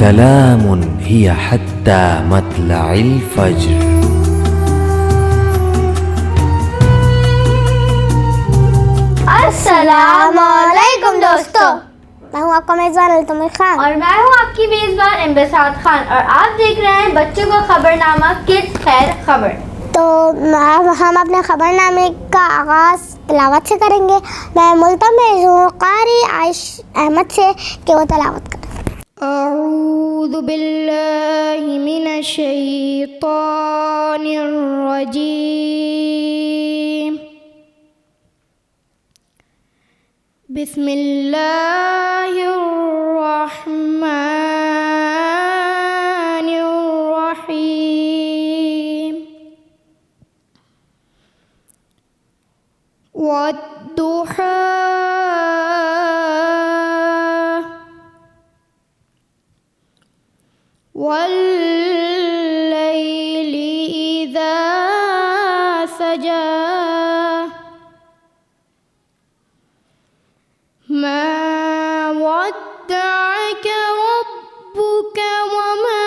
سلام هي حتى مطلع الفجر. السلام علیکم دوستو، میں ہوں آپ کا میزبان التمر خان اور میں ہوں آپ کی میزبان انبساط خان، اور آپ دیکھ رہے ہیں بچوں کا خبرنامہ کڈز خیر خبر. تو ہم اپنے خبر نامے کا آغاز تلاوت سے کریں گے. میں ملتمس ہوں قاری عائش احمد سے کہ وہ تلاوت کریں. اعوذ باللہ من الشیطان الرجیم. بسم اللہ الرحمن الرحیم. والضحى والليل إذا سجى ما ودعك ربك وما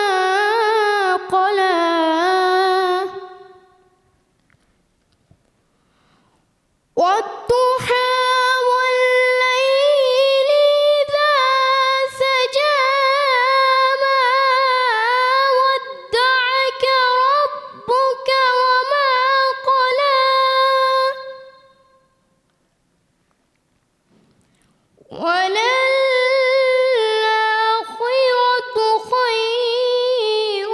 قلى والضحى والليل إذا سجى ما ودعك ربك وما قلى وللآخرة خير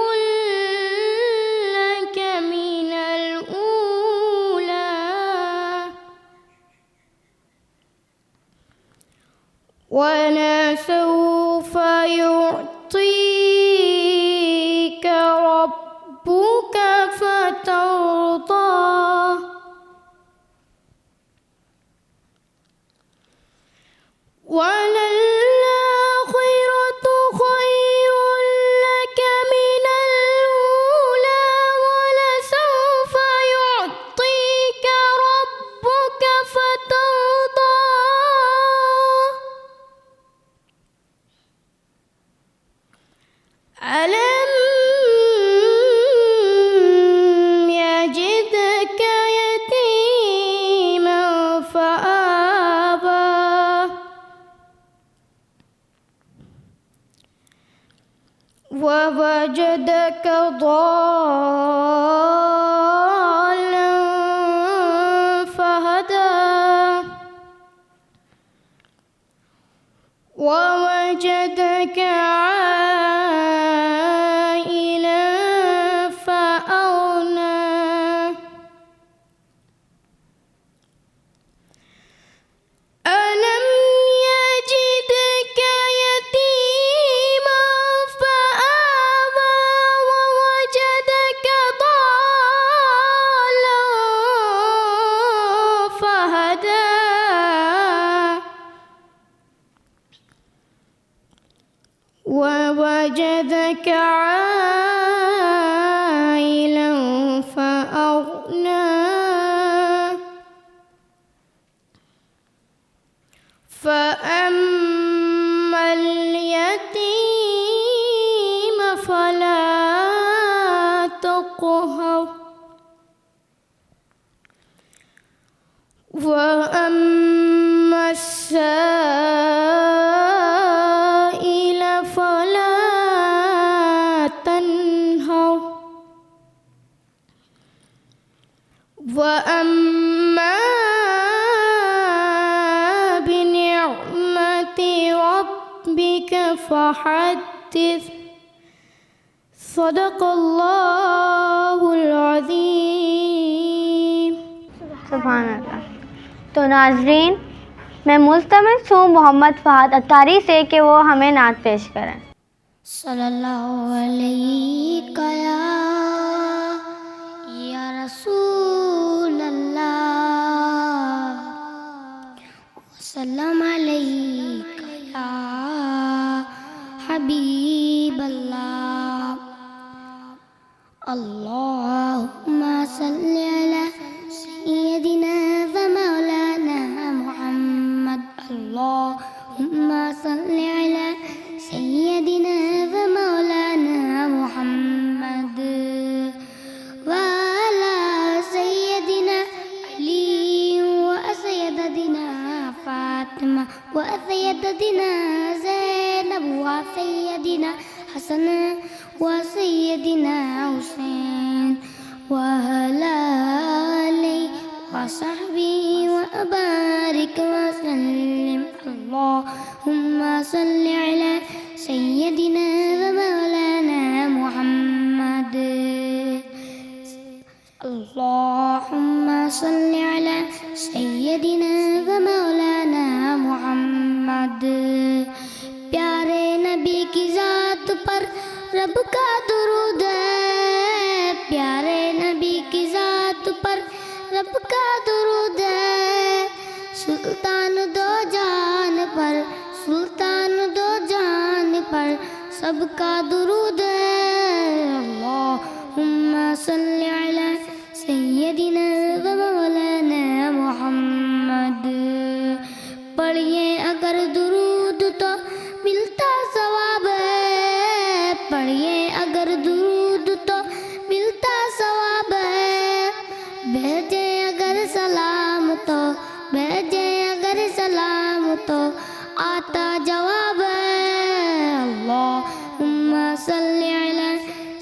لك من الأولى ولسوف يعطيك ربك فترضى وللآخرة خير لك من الأولى ولسوف يعطيك ربك فترضى ألم يجدك يتيما فآوى ووجدك ضالا فهدى ووجدك عائلا فأغنى ألم يجدك يتيما فآوى ووجدك ضالا فهدى ووجدك عائلا فأغنى فأما اليتيم فلا تقهر وأما السائل فلا تنهر وأما بنعمة ربك فحدث. صدق اللہ العظیم. سبحان اللہ. تو ناظرین، میں ملتمس ہوں محمد فہد اتاری سے کہ وہ ہمیں نعت پیش کریں. صلی اللہ علیہ یا رسول اللہ وسلم علیک یا حبیب اللہ. اللہم صلی علی سیدنا و مولانا محمد. اللہم صلی علی سیدنا و سیدنا زینب و سیدنا حسن و سیدنا حسین وعلى آله وصحبه وبارك وسلم اللهم صل على سيدنا ومولانا محمد اللهم صل على سيدنا ومولانا محمد پیارے نبی کی ذات پر رب کا درود ہے پیارے نبی کی ذات پر رب کا درود ہے سلطان دو جان پر سلطان دو جان پر سب کا درود ہے اللہم صل علی سیدنا و مولانا محمد پڑھیے اگر درود تو ملتا ثواب ہے پڑھیے اگر درود تو ملتا ثواب ہے بھیجے اگر سلام تو بھیجے اگر سلام تو آتا جواب ہے اللہم صل علی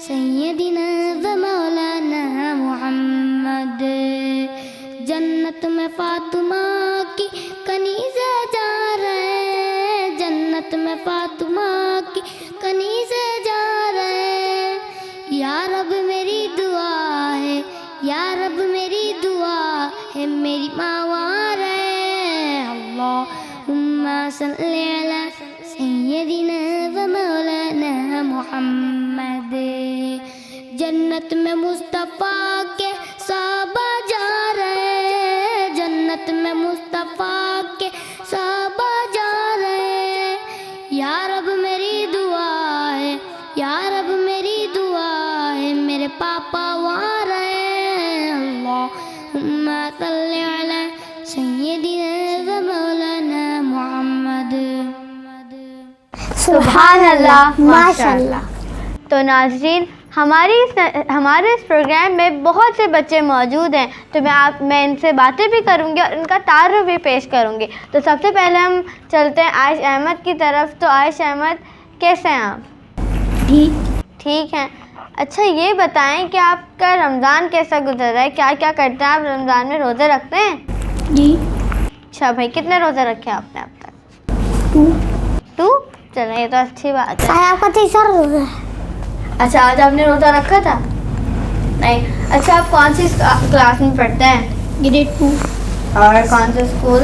سیدنا و مولانا محمد جنت میں فاطمہ کی کنیزیں جا رہے ہیں جنت میں فاطمہ کی کنیزیں جا رہے ہیں یا رب میری دعا ہے یا رب میری دعا ہے میری ماں وہاں رہے اللہم صل علی سیدنا و مولانا محمد جنت میں مصطفیٰ کے صحابہ جا رہے ہیں جنت میں مصطفیٰ کے صحابہ جا رہے ہیں یا رب میری دعا ہے یا رب میری دعا ہے میرے پاپا وہاں رہے اللہم صل علی سیدنا و مولانا محمد سبحان اللہ ماشاء اللہ. تو ناظرین ہمارے اس پروگرام میں بہت سے بچے موجود ہیں تو میں ان سے باتیں بھی کروں گی اور ان کا تعارف بھی پیش کروں گی. تو سب سے پہلے ہم چلتے ہیں عائش احمد کی طرف. تو عائش احمد کیسے ہیں آپ؟ ٹھیک ہیں. اچھا یہ بتائیں کہ آپ کا رمضان کیسا گزر رہا ہے؟ کیا کیا کرتے ہیں آپ رمضان میں؟ روزے رکھتے ہیں؟ جی. اچھا بھائی کتنے روزے رکھے آپ نے اب تک؟ 2. چلیں یہ تو اچھی بات ہے. آپ کا تیسرا روزہ ہے. اچھا آج آپ نے روزہ رکھا تھا؟ نہیں. اچھا آپ کون سی کلاس میں پڑھتے ہیں؟ گریڈ 2. اور کون سے اسکول؟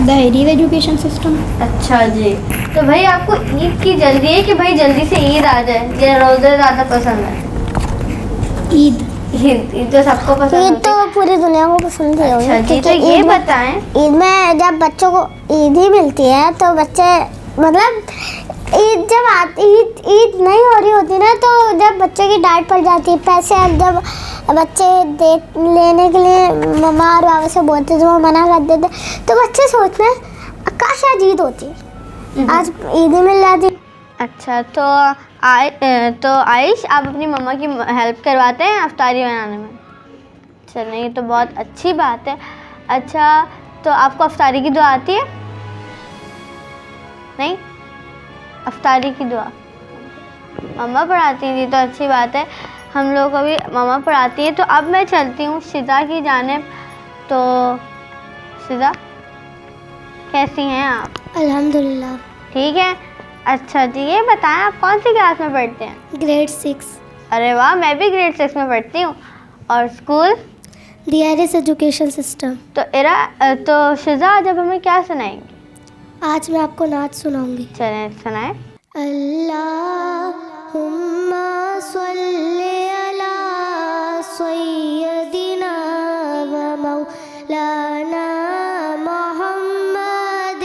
Delhi education system. اچھا جی. تو بھائی آپ کو عید کی جلدی ہے کہ بھائی جلدی سے عید آ جائے؟ یہ روزے زیادہ پسند ہے؟ عید تو سب کو پسند عید ہوتی تو ہے. پوری دنیا کو پسند ہی ہوگی. اچھا جی. تو یہ بتائیں عید میں جب بچوں کو عید ہی ملتی ہے تو بچے مطلب عید جب عید نہیں ہو رہی ہوتی نا تو جب بچے کی ڈانٹ پڑ جاتی ہے پیسے جب بچے لینے کے لیے مما اور بابا سے بولتے تو وہ منع کر دیتے تو بچے سوچتے ہیں کاش آج عید ہوتی آج عید ہی مل جاتی. اچھا تو عائش آپ اپنی مما کی ہیلپ کرواتے ہیں افطاری بنانے میں؟ چلیں یہ تو بہت اچھی بات ہے. اچھا تو آپ کو افطاری کی دعا آتی ہے؟ نہیں. افطاری کی دعا مما پڑھاتی ہیں. جی تو اچھی بات ہے. ہم لوگ کو بھی مما پڑھاتی ہیں. تو اب میں چلتی ہوں شزا کی جانب. تو شزا کیسی ہیں آپ؟ الحمدللہ. ٹھیک ہے. اچھا جی یہ بتائیں آپ کون سی کلاس میں پڑھتے ہیں؟ گریڈ 6. ارے واہ میں بھی گریڈ 6 میں پڑھتی ہوں. اور اسکول؟ DRS education system. تو شزا جب ہمیں کیا سنائیں گی؟ آج میں آپ کو نعت سناؤں گی. چلیں سنائیں. اللہم صلی علی سیدنا و مولانا محمد.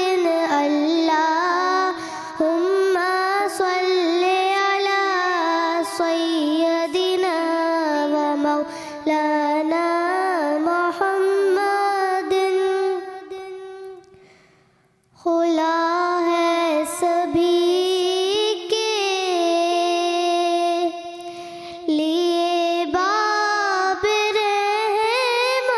اللہم صلی علی سیدنا و مولانا محمد. خلا ہے سبھی کے لیے باب رحمت.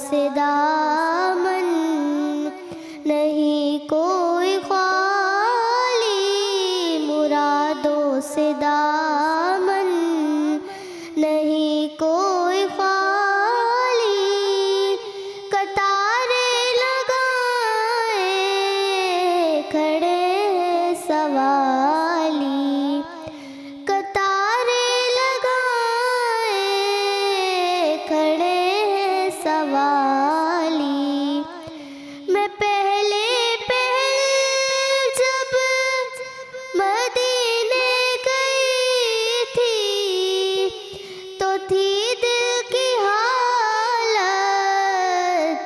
سے دامن نہیں کوئی خالی مرادوں سے دامن نہیں کوئی خالی قطارے لگائے کھڑے ہیں سوالی قطارے لگائے کھڑے ہیں سوالی میں پہلے جب مدینے گئی تھی تو تھی دل کی حالت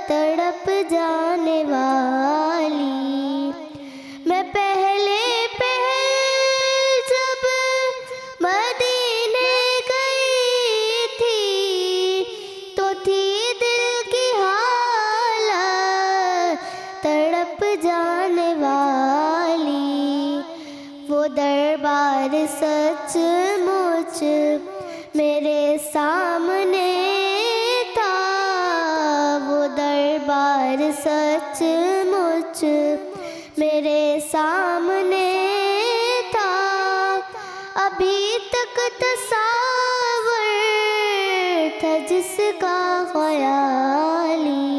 تڑپ جانے والی میں پہلے جب مدینے گئی تھی تو تھی دل کی حالت تڑپ جانے والی وہ دربار سچ مچ میرے سامنے تھا وہ دربار سچ مچ میرے سامنے تھا ابھی تک تصور تھا جس کا خیالی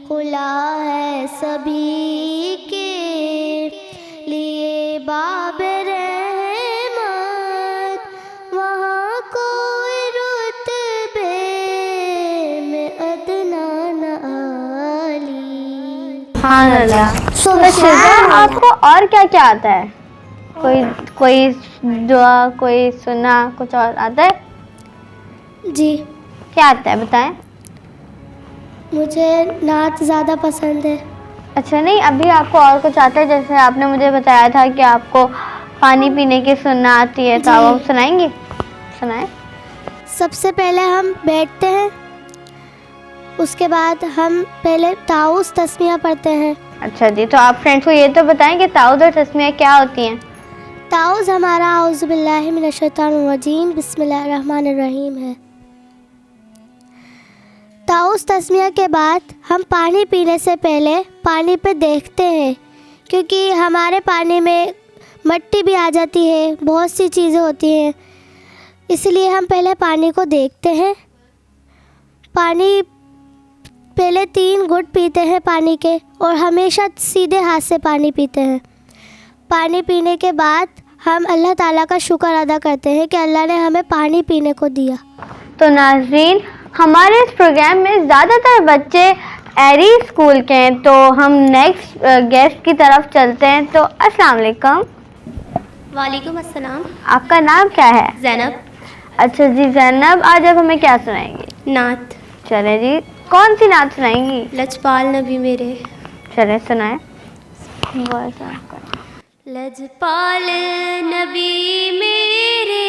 کھلا ہے سبھی کے لیے باب رحمت وہاں کوئی رتبے میں ادنا نہ عالی. سبحان اللہ. تو شجاع آپ کو اور کیا کیا آتا ہے؟ کوئی دعا، کوئی سنا، کچھ اور آتا ہے؟ جی کیا آتا ہے بتائیں. مجھے نعت زیادہ پسند ہے. اچھا، نہیں ابھی آپ کو اور کچھ آتا ہے؟ جیسے آپ نے مجھے بتایا تھا کہ آپ کو پانی پینے کی سننا آتی ہے، تو آپ سنائیں گے؟ سنائیں. سب سے پہلے ہم بیٹھتے ہیں، اس کے بعد ہم پہلے تعوذ تسمیہ پڑھتے ہیں. اچھا جی، تو آپ فرینڈس کو یہ تو بتائیں کہ تعوذ اور تسمیہ کیا ہوتی ہیں؟ تعوذ ہمارا اعوذ باللہ من الشیطان الرجیم بسم اللہ الرحمن الرحیم ہے. تعوذ تسمیہ کے بعد ہم پانی پینے سے پہلے پانی پہ دیکھتے ہیں، کیونکہ ہمارے پانی میں مٹی بھی آ جاتی ہے، بہت سی چیزیں ہوتی ہیں، اس لیے ہم پہلے پانی کو دیکھتے ہیں. پانی پہلے 3 گھٹ پیتے ہیں پانی کے، اور ہمیشہ سیدھے ہاتھ سے پانی پیتے ہیں. پانی پینے کے بعد ہم اللہ تعالیٰ کا شکر ادا کرتے ہیں کہ اللہ نے ہمیں پانی پینے کو دیا. تو ناظرین، ہمارے اس پروگرام میں زیادہ تر بچے ایری اسکول کے ہیں، تو ہم نیکسٹ گیسٹ کی طرف چلتے ہیں. تو السلام علیکم. وعلیکم السلام. آپ کا نام کیا ہے؟ زینب. اچھا جی زینب، آج آپ ہمیں کیا سنائیں گے؟ نعت. چلیں جی، کون سی نعت سنائیں گی؟ لجپال نبی میرے. چلیں سنائیں. لجپال نبی میرے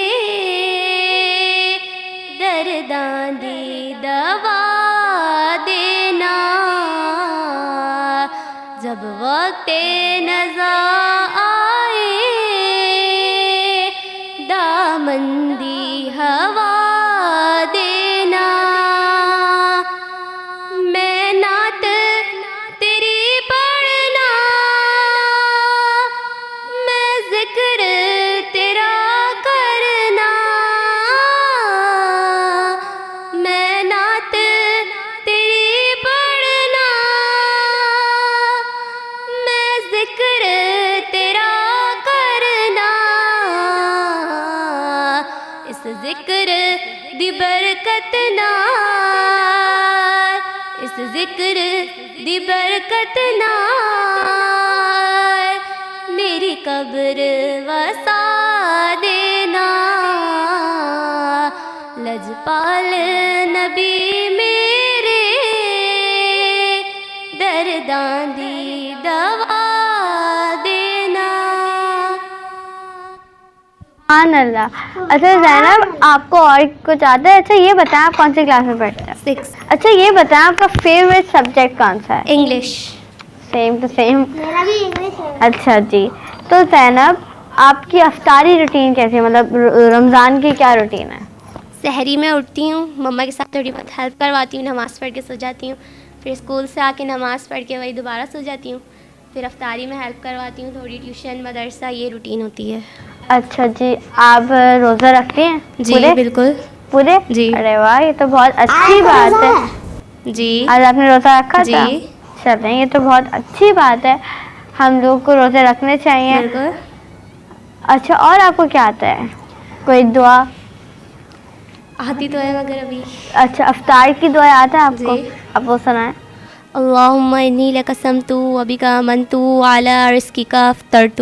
درداں دی دوا دینا، جب وقت نزا آئے دامن دی ہوا دینا. میں نعت تیری پڑھنا، میں ذکر تیرا کرنا. میں نعت تیری پڑھنا، میں ذکر تیرا کرنا. اس ذکر دی برکت نال، اس ذکر دی برکت نال میری قبر وسا دینا. لجپال نبی میرے درداں دی دوا دینا. سبحان اللہ. اچھا زینب، آپ کو اور کچھ آتا ہے؟ اچھا یہ بتائیں آپ کون سی کلاس میں پڑھتے ہیں؟ 6. اچھا یہ بتائیں آپ کا فیوریٹ سبجیکٹ کون سا ہے؟ انگلش. Same to same. میرا بھی انگلش ہے. اچھا جی، تو زینب آپ کی افطاری روٹین کیسی ہے؟ مطلب رمضان کی کیا روٹین ہے؟ سحری میں اٹھتی ہوں، مما کے ساتھ تھوڑی بہت ہیلپ کرواتی ہوں، نماز پڑھ کے سو جاتی ہوں، پھر اسکول سے آ کے نماز پڑھ کے وہی دوبارہ سو جاتی ہوں، پھر افطاری میں ہیلپ کرواتی ہوں، تھوڑی ٹیوشن مدرسہ، یہ روٹین ہوتی ہے. اچھا جی، آپ روزہ رکھتی ہیں؟ جی بالکل. پورے؟ جی. ارے واہ، یہ تو بہت اچھی بات ہے. جی. آج آپ نے روزہ رکھا تھا؟ جی. چلیں، یہ تو بہت اچھی بات ہے، ہم لوگ کو روزے رکھنے چاہیے. بالکل. اچھا، اور آپ کو کیا آتا ہے؟ کوئی دعا آتی تو ہے مگر ابھی. اچھا، افطار کی دعا آتا ہے آپ کو؟ جی. آپ وہ سنائیں. اللہم انی لک قسمت و بک آمنت علی رزقک افطرت.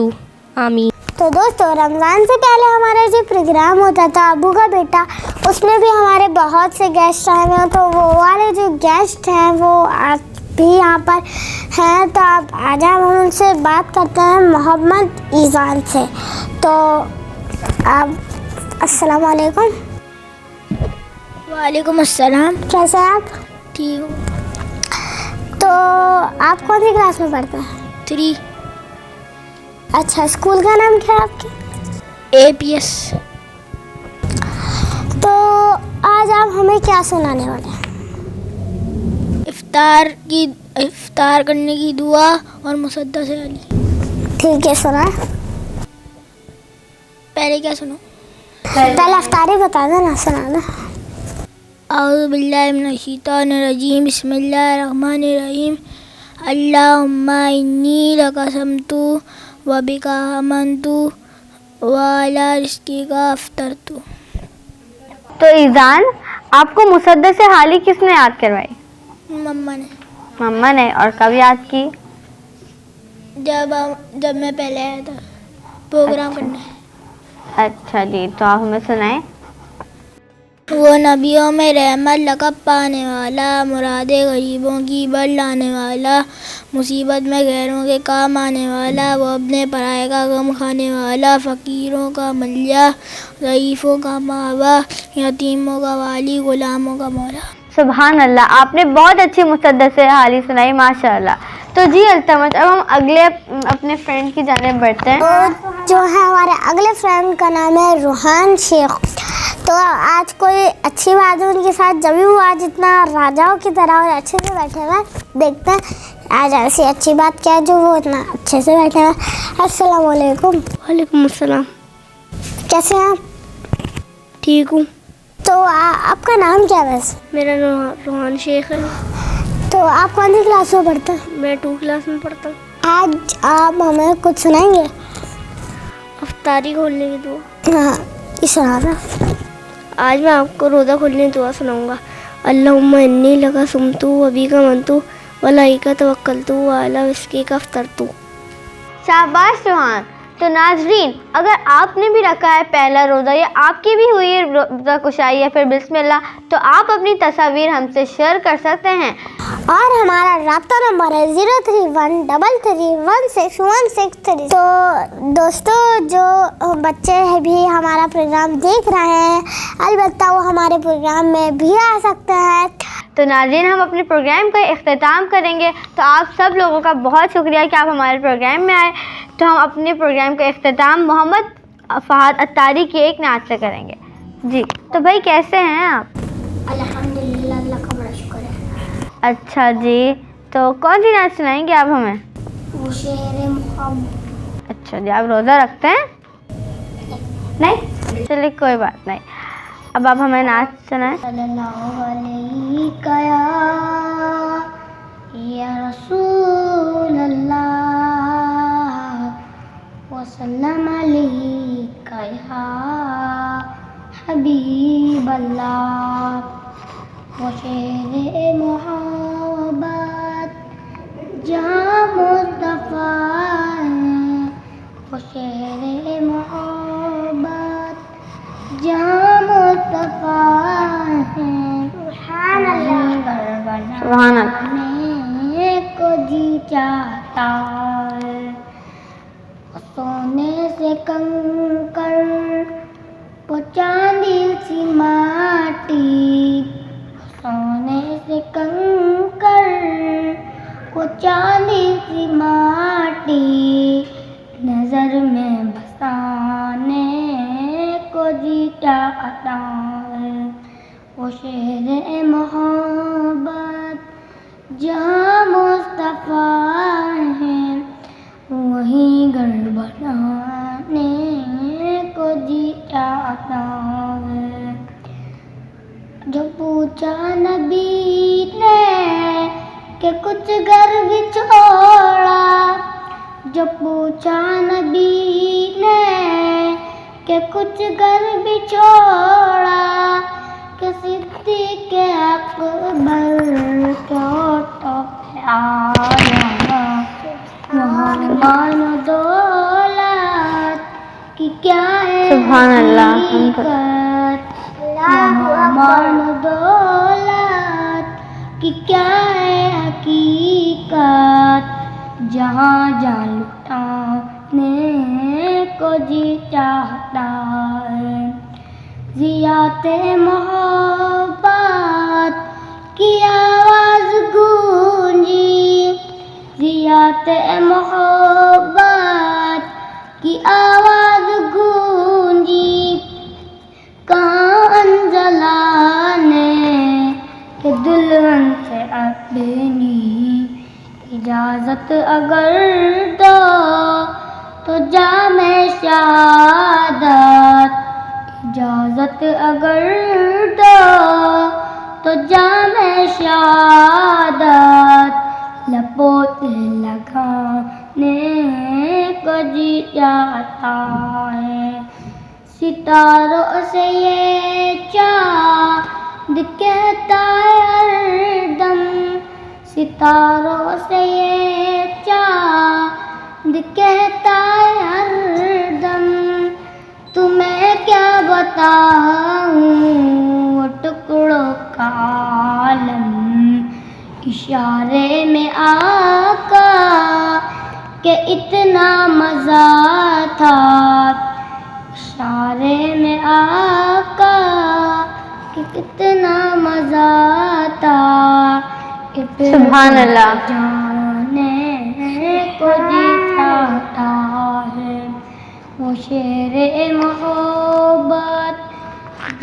آمین. تو دوستو، رمضان سے پہلے ہمارا جو پروگرام ہوتا تھا ابو کا بیٹا، اس میں بھی ہمارے بہت سے گیسٹ آئے ہوئے ہیں. تو وہ والے جو گیسٹ ہیں وہ آج بھی یہاں پر ہیں. تو آپ آج ہم ان سے بات کرتے ہیں محمد ایزان سے. تو آپ السلام علیکم. وعلیکم السلام. کیسے ہیں آپ؟ ٹھیک ہوں. تو آپ کون سی کلاس میں پڑھتے ہیں؟ 3. اچھا، اسکول کا نام کیا ہے آپ کے؟ APS. تو آج آپ ہمیں کیا سنانے والے ہیں؟ افطار کرنے کی دعا اور مصدق سے علی. ٹھیک ہے، سنا. پہلے کیا سنو؟ پہلے افطاری بتا دینا، سنا دیں. اعوذ باللہ من الشیطان الرجیم، بسم اللہ الرحمن الرحیم. اللہم انی لک قسمت و بک آمنت وعلی رزقک افطرت. تو ایزان، آپ کو مصدق سے حالی کس نے یاد کروائی؟ مما نے. مما نے. اور کب یاد کی؟ جب میں پہلے آیا تھا پروگرام کرنے. اچھا جی، تو آپ ہمیں سنائیں. وہ نبیوں میں رحمت لقب پانے والا، مراد غریبوں کی بل لانے والا، مصیبت میں غیروں کے کام آنے والا، وہ اپنے پرائے کا غم کھانے والا، فقیروں کا ملیہ، ضعیفوں کا ماوا، یتیموں کا والی، غلاموں کا مولا. سبحان اللہ، آپ نے بہت اچھی مصدق سے حالی سنائی، ماشاء اللہ. تو جی التمش، اب ہم اگلے اپنے فرینڈ کی جانب بڑھتے ہیں. جو ہے ہمارے اگلے فرینڈ کا نام ہے روحان شیخ. تو آج کوئی اچھی بات ہے ان کے ساتھ، جب بھی وہ آج اتنا راجاؤں کی طرح اور اچھے سے بیٹھے ہوئے، دیکھتے ہیں آج ایسی اچھی بات کیا ہے جو وہ اتنا اچھے سے بیٹھے ہوئے. السلام علیکم. وعلیکم السلام. کیسے ہیں آپ؟ ٹھیک ہوں. تو آپ کا نام کیا ہے ویسے؟ میرا روحان شیخ ہے. تو آپ کون سی کلاس میں پڑھتے ہیں؟ میں 2 کلاس میں پڑھتا ہوں. آج آپ ہمیں کچھ سنائیں گے؟ افطاری کھولنے کی دعا. ہاں، یہ سنا رہا. آج میں آپ کو روزہ کھولنے کی دعا سناؤں گا. اللہم انی لک قسمت و بک آمنت وعلیک توکلت وعلی رزقک افطرت. شاباش روحان. تو ناظرین، اگر آپ نے بھی رکھا ہے پہلا روزہ یا آپ کی بھی ہوئی ہے روزہ کشائی یا پھر بسم اللہ، تو آپ اپنی تصاویر ہم سے شیئر کر سکتے ہیں. اور ہمارا رابطہ نمبر ہے 03133161663. تو دوستو، جو بچے بھی ہمارا پروگرام دیکھ رہے ہیں، البتہ وہ ہمارے پروگرام میں بھی آ سکتے ہیں. تو ناظرین، ہم اپنے پروگرام کا اختتام کریں گے. تو آپ سب لوگوں کا بہت شکریہ کہ آپ ہمارے پروگرام میں آئے. تو ہم اپنے پروگرام کا اختتام محمد فہد اتاری کی ایک نعت سے کریں گے. جی، تو بھائی کیسے ہیں آپ؟ الحمدللہ، اللہ کا بڑا شکر ہے. اچھا جی، تو کون سی نعت سنائیں گے آپ ہمیں؟ وہ شعر محبت. اچھا جی، آپ روزہ رکھتے ہیں؟ نہیں؟ چلیے کوئی بات نہیں. اب آپ ہمیں نعت سنائیں. صلی اللہ علیہ یا رسول اللہ وسلم علیہ یا حبیب اللہ. وہ شعر محبت جہاں مصطفیٰ ہے، وہ شعر محبت جہاں مصطفیٰ ہے. سبحان اللہ. سبحان اللہ. کو جی چاہتا ہے، سونے سے کنکر وہ چاندی سی ماٹی، سونے سے کنکر وہ چاندی سی ماٹی، نظر میں بسانے کو جی چاہتا ہے. جہاں مصطفیٰ ہیں وہیں گھر بنانے کو جی چاہتا ہے. جو پوچھا نبی نے کہ کچھ گھر بھی چھوڑا, جو پوچھا نبی نے کہ کچھ گھر بھی چھوڑا, کہ صدیق اکبر کو تو پیارا. وہاں مال و دولت کی کیا ہے سبحان اللہ. حقیقت, وہاں مال و دولت کی کیا ہے حقیقت, جہاں جان لٹانے کو جی چاہتا ہے. ضیاءت محبت کی آواز گونجی, ضیاءت محبت کی آواز گونجی, کہاں انجلا نے کہ دلہن سے اپنی اجازت اگر دو تو جام شہادت, اجازت اگر دو تو جام شہادت, لپوت لگانے کو جی چاہتا ہے. ستاروں سے یہ چاند کہتا ہے ہر دم, ستاروں سے یہ چاند کہتا ہے ہر دم, تمہیں کیا بتاؤں وہ ٹکڑوں کا عالم, اشارے میں آقا کہ اتنا مزہ تھا, اشارے میں آقا کہ کتنا مزہ تھا. سبحان اللہ. جانے کو جی چاہتا ہے. وہ شیر محبت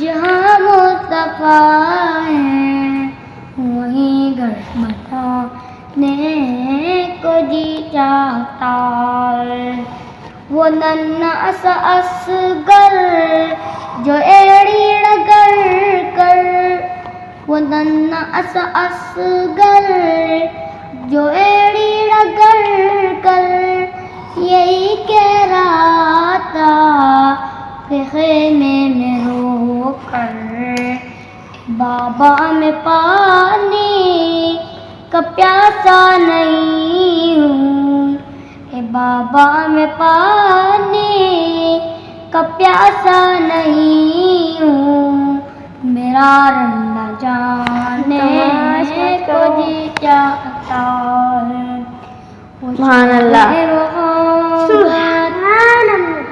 جہاں مصطفیٰ ہیں وہیں گھر بنانے کو جی چاہتا ہے. وہ ننھا سا اصغر جو ایڑی رگڑ کر, وہ ننھا سا اصغر جو ایڑی رگڑ کر یہی کہہ رہا تھا کہ خیمے میں رو کر, بابا میں پانی کا پیاسا نہیں ہوں, اے بابا میں پانی کا پیاسا نہیں ہوں, میرا رنگ نہ جانے کو جی چاہتا ہے. سبحان اللہ.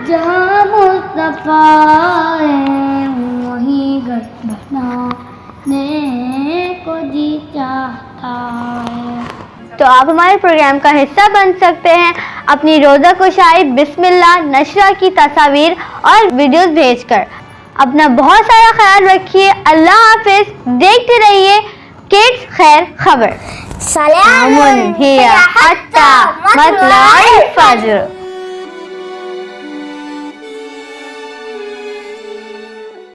جہاں مصطفیٰ ہے وہیں گھر بنانے کو جی چاہتا ہے. تو آپ ہمارے پروگرام کا حصہ بن سکتے ہیں اپنی روزہ کشائی, بسم اللہ, نشرہ کی تصاویر اور ویڈیوز بھیج کر. اپنا بہت سارا خیال رکھیے. اللہ حافظ. دیکھتے رہیے کڈس خیر خبر. سلام هي حتى مطلع الفجر.